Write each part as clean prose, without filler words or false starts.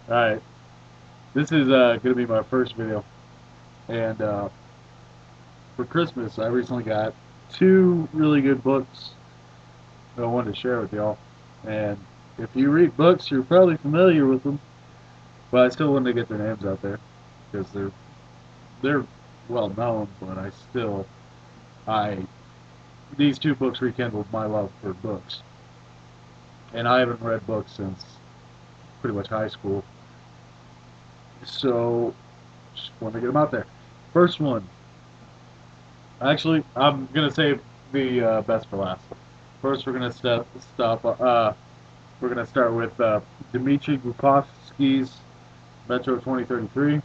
Alright, this is gonna be my first video, and for Christmas I recently got two really good books that I wanted to share with y'all. And if you read books, you're probably familiar with them, but I still wanted to get their names out there because they're well known. But I these two books rekindled my love for books, and I haven't read books since pretty much high school, so just wanted to get them out there. First one. Actually, I'm gonna save the best for last. First, we're gonna stop. We're gonna start with Dmitry Glukovsky's Metro 2033.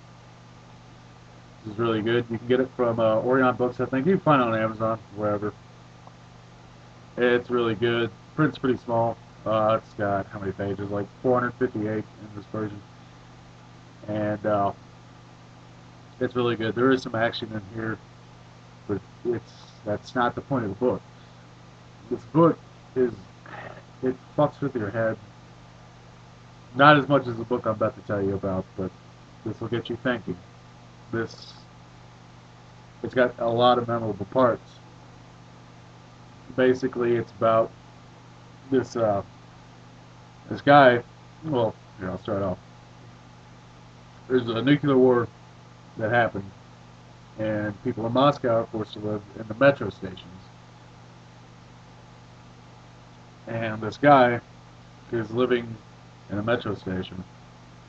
This is really good. You can get it from Orion Books, I think. You can find it on Amazon, wherever. It's really good. Print's pretty small. It's got how many pages? Like 458 in this version, and it's really good. There is some action in here, but that's not the point of the book. This book is it fucks with your head. Not as much as the book I'm about to tell you about, but this will get you thinking. This it's got a lot of memorable parts. Basically, it's about this this guy. Well, here I'll start off. There's a nuclear war that happened, and people in Moscow are forced to live in the metro stations. And this guy is living in a metro station,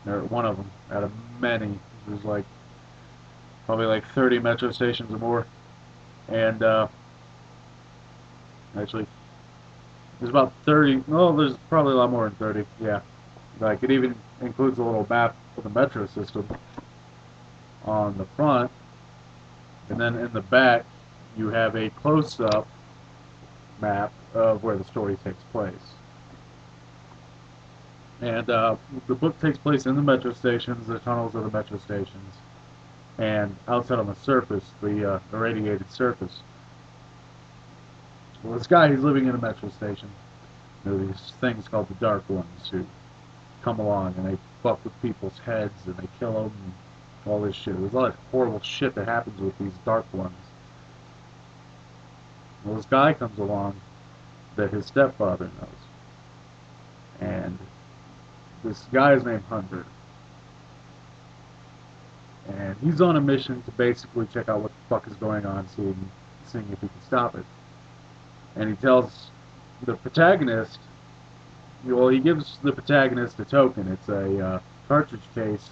or one of them out of many. There's like probably like 30 metro stations or more, and actually there's about 30. No, there's probably a lot more than 30. Yeah, like it even includes a little map of the metro system on the front, and then in the back you have a close-up map of where the story takes place. And the book takes place in the metro stations, the tunnels of the metro stations, and outside on the surface, the irradiated surface. Well, this guy, he's living in a metro station. There are these things called the Dark Ones who come along and they fuck with people's heads and they kill them and all this shit. There's a lot of horrible shit that happens with these Dark Ones. Well, this guy comes along that his stepfather knows. And this guy is named Hunter. And he's on a mission to basically check out what the fuck is going on, seeing if he can stop it. And he tells the protagonist, well, he gives the protagonist a token. It's a cartridge case.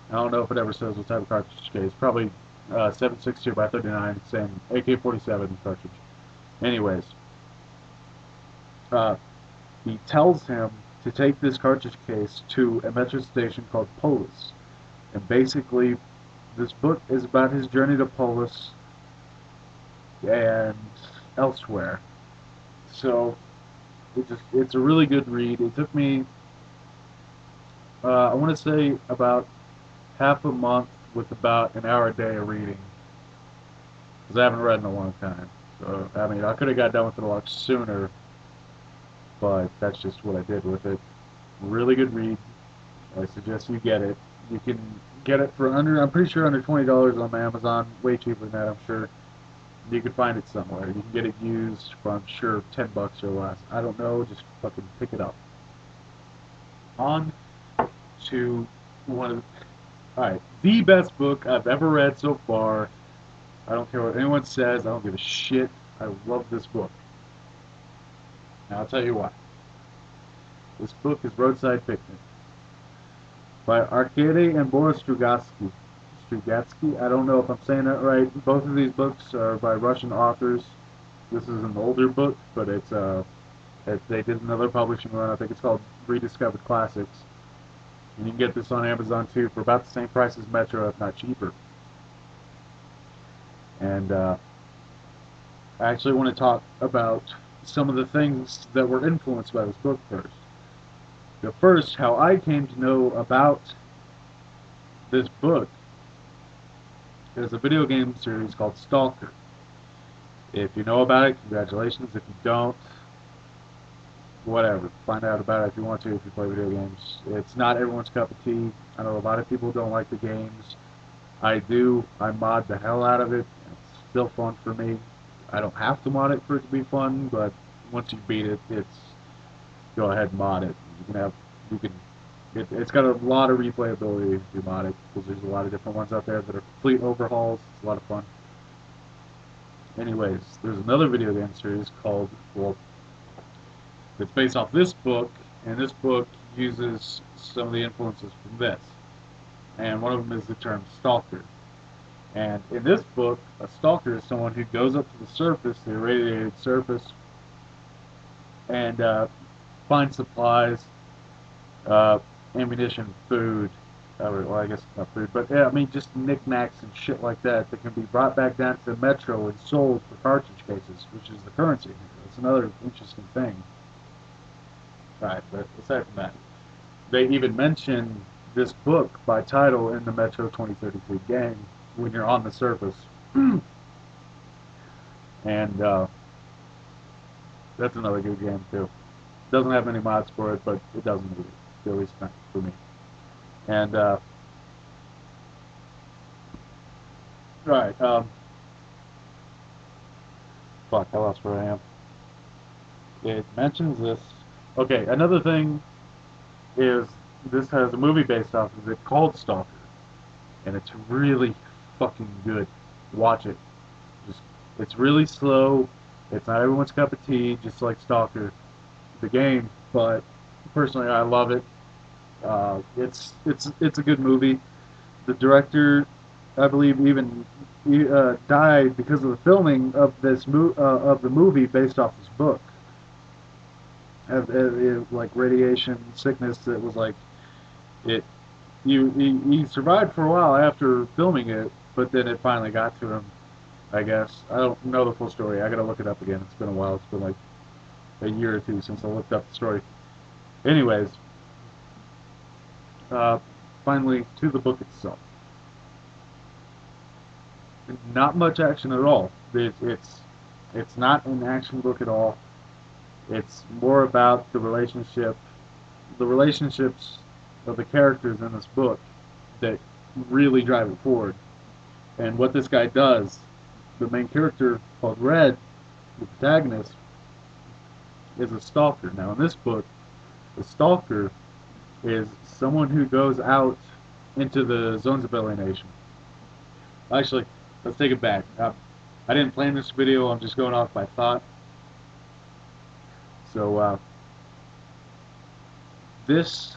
I don't know if it ever says what type of cartridge case. Probably 7.62 by 39, same AK-47 cartridge. Anyways, uh, he tells him to take this cartridge case to a metro station called Polis. And basically, this book is about his journey to Polis and elsewhere. So it's a really good read. It took me I want to say about half a month with about an hour a day of reading because I haven't read in a long time. So I mean I could have got done with it a lot sooner, but that's just what I did with it. Really good read. I suggest you get it. You can get it for under, I'm pretty sure under $20 on Amazon. Way cheaper than that, I'm sure. You can find it somewhere. You can get it used for, I'm sure, 10 bucks or less. I don't know. Just fucking pick it up. On to one of the, alright, the best book I've ever read so far. I don't care what anyone says. I don't give a shit. I love this book. Now I'll tell you why. This book is Roadside Picnic by Arkady and Boris Strugatsky. Strugatsky. I don't know if I'm saying that right. Both of these books are by Russian authors. This is an older book, but they did another publishing run. I think it's called Rediscovered Classics. And you can get this on Amazon too for about the same price as Metro, if not cheaper. And I actually want to talk about some of the things that were influenced by this book first. The first, how I came to know about this book is a video game series called Stalker. If you know about it, congratulations. If you don't, whatever. Find out about it if you want to, if you play video games. It's not everyone's cup of tea. I know a lot of people don't like the games. I do. I mod the hell out of it. It's still fun for me. I don't have to mod it for it to be fun, but once you beat it, it's go ahead and mod it. You can. It's got a lot of replayability if you mod it because there's a lot of different ones out there that are complete overhauls. It's a lot of fun. Anyways, there's another video game series called, well, it's based off this book, and this book uses some of the influences from this. And one of them is the term stalker. And in this book, a stalker is someone who goes up to the surface, the irradiated surface, and finds supplies, uh, ammunition, food, well, I guess not food, but yeah, I mean just knickknacks and shit like that that can be brought back down to the metro and sold for cartridge cases, which is the currency here. It's another interesting thing. Right, but aside from that, they even mention this book by title in the Metro 2033 game when you're on the surface. And that's another good game too. Doesn't have many mods for it, but it doesn't need it. At least not for me. And right, fuck, I lost where I am. It mentions this. Okay, another thing is this has a movie based off of it called Stalker, and it's really fucking good. Watch it. Just it's really slow. It's not everyone's cup of tea, just like Stalker, the game. But personally, I love it. It's a good movie. The director, I believe, even died because of the filming of of the movie based off this book. Like radiation sickness, that was like it. He survived for a while after filming it, but then it finally got to him. I guess I don't know the full story. I gotta look it up again. It's been a while. It's been like a year or two since I looked up the story. Anyways, uh, finally to the book itself. Not much action at all. It's not an action book at all. It's more about the relationships of the characters in this book that really drive it forward. And what this guy does, the main character called Red, the protagonist, is a stalker. Now in this book, the stalker is someone who goes out into the zones of alienation. Actually, let's take it back. I didn't plan this video. I'm just going off by thought. So this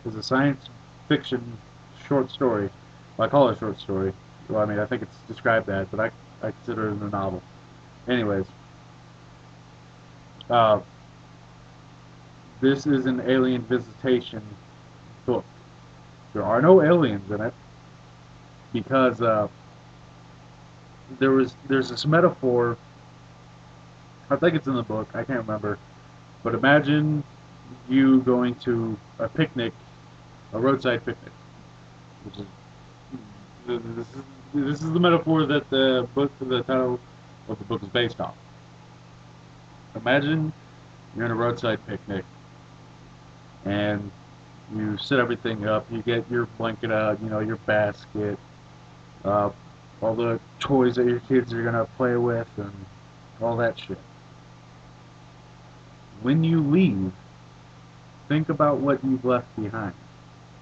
is a science fiction short story. Well, I call it a short story. Well, I mean, I think it's described that, but I consider it a novel. Anyways, uh, this is an alien visitation book. There are no aliens in it because there's this metaphor. I think it's in the book. I can't remember. But imagine you going to a picnic, a roadside picnic, which is this is the metaphor that the title of the book is based on. Imagine you're in a roadside picnic and you set everything up. You get your blanket out, you know, your basket, uh, all the toys that your kids are gonna play with, and all that shit. When you leave, think about what you've left behind,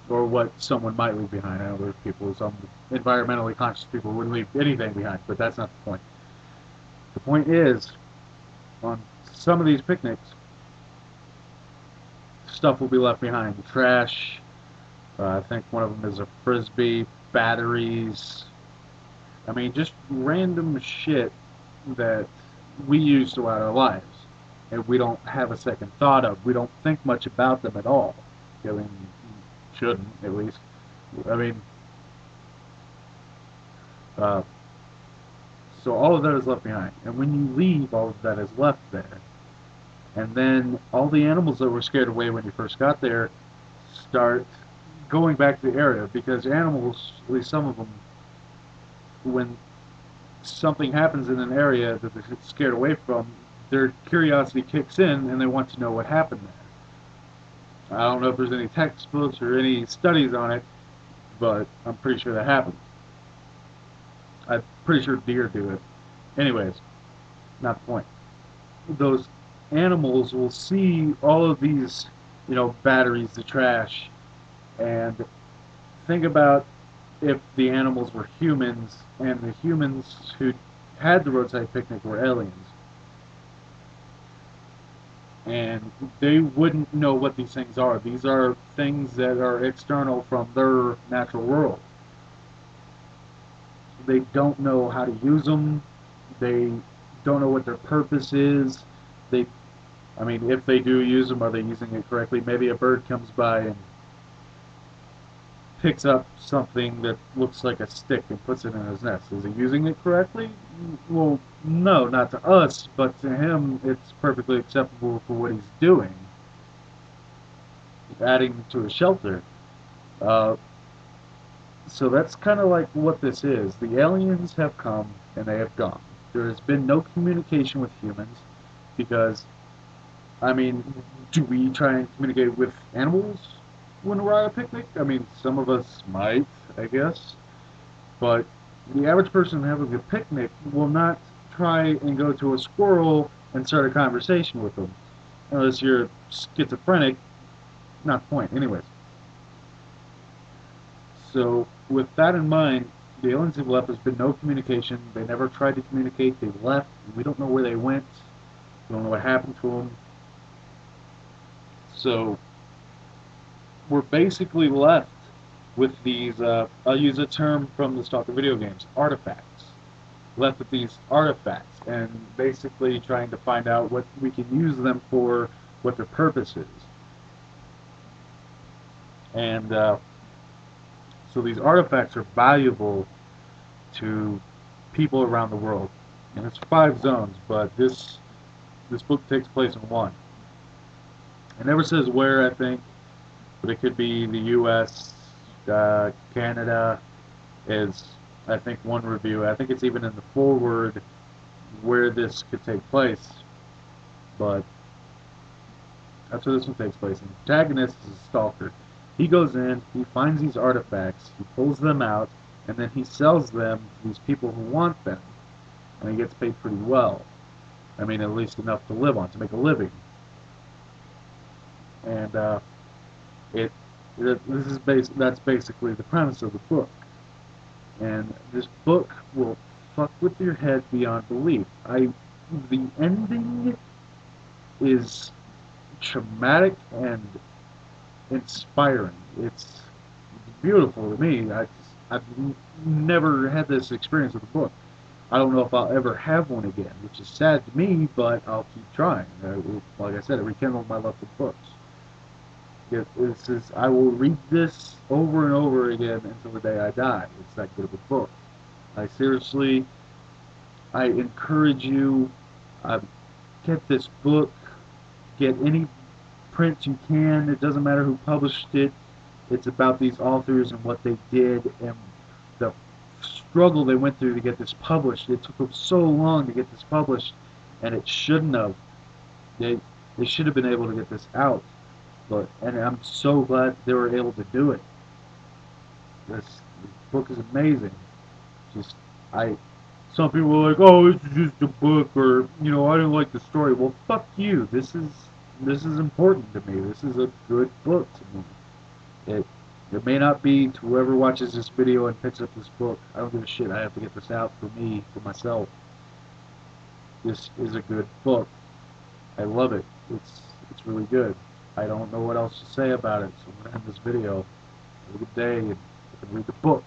or what someone might leave behind. I know there's people, some environmentally conscious people wouldn't leave anything behind, but that's not the point. The point is, on some of these picnics, stuff will be left behind. Trash, I think one of them is a frisbee, batteries. I mean, just random shit that we use throughout our lives, and we don't have a second thought of. We don't think much about them at all. I mean, shouldn't, at least. I mean, uh, so all of that is left behind. And when you leave, all of that is left there. And then all the animals that were scared away when you first got there start going back to the area, because animals, at least some of them, when something happens in an area that they're scared away from, their curiosity kicks in and they want to know what happened there. I don't know if there's any textbooks or any studies on it, but I'm pretty sure that happened. I'm pretty sure deer do it. Anyways, not the point. Those animals will see all of these, batteries, the trash, and think about if the animals were humans and the humans who had the roadside picnic were aliens. And they wouldn't know what these things are. These are things that are external from their natural world. They don't know how to use them. They don't know what their purpose is. They, I mean, if they do use them, are they using it correctly? Maybe a bird comes by and picks up something that looks like a stick and puts it in his nest. Is he using it correctly? Well, no, not to us, but to him, it's perfectly acceptable for what he's doing. Adding to a shelter. Uh, so that's kind of like what this is. The aliens have come and they have gone. There has been no communication with humans because, I mean, do we try and communicate with animals when we're at a picnic? I mean, some of us might, I guess, but the average person having a picnic will not try and go to a squirrel and start a conversation with them. Unless you're schizophrenic, not the point. Anyways, so with that in mind, the aliens have left. There's been no communication. They never tried to communicate. They left. We don't know where they went. We don't know what happened to them. So we're basically left with these, I'll use a term from the Stalker video games, artifacts. Left with these artifacts and basically trying to find out what we can use them for, what their purpose is. And so these artifacts are valuable to people around the world. And it's 5 zones, but this book takes place in one. It never says where, I think, but it could be the U.S., Canada is, I think, one review. I think it's even in the foreword where this could take place, but that's where this one takes place. And the protagonist is a stalker. He goes in, he finds these artifacts, he pulls them out, and then he sells them to these people who want them, and he gets paid pretty well. I mean, at least enough to live on, to make a living. And that's basically the premise of the book. And this book will fuck with your head beyond belief. The ending is traumatic and inspiring. It's beautiful to me. I've never had this experience with a book. I don't know if I'll ever have one again, which is sad to me, but I'll keep trying. Like I said, it rekindled my love for books. I will read this over and over again until the day I die. It's that good of a book. I encourage you, get this book, get any print you can. It doesn't matter who published it. It's about these authors and what they did and the struggle they went through to get this published. It took them so long to get this published, and it shouldn't have. They should have been able to get this out. And I'm so glad they were able to do it. This book is amazing. Just some people are like, oh, it's just a book, or I didn't like the story. Well, fuck you. This is important to me. This is a good book to me. It may not be to whoever watches this video and picks up this book. I don't give a shit. I have to get this out for me, for myself. This is a good book. I love it. It's really good. I don't know what else to say about it, so I'm going to end this video. Have a good day, and you can read the book.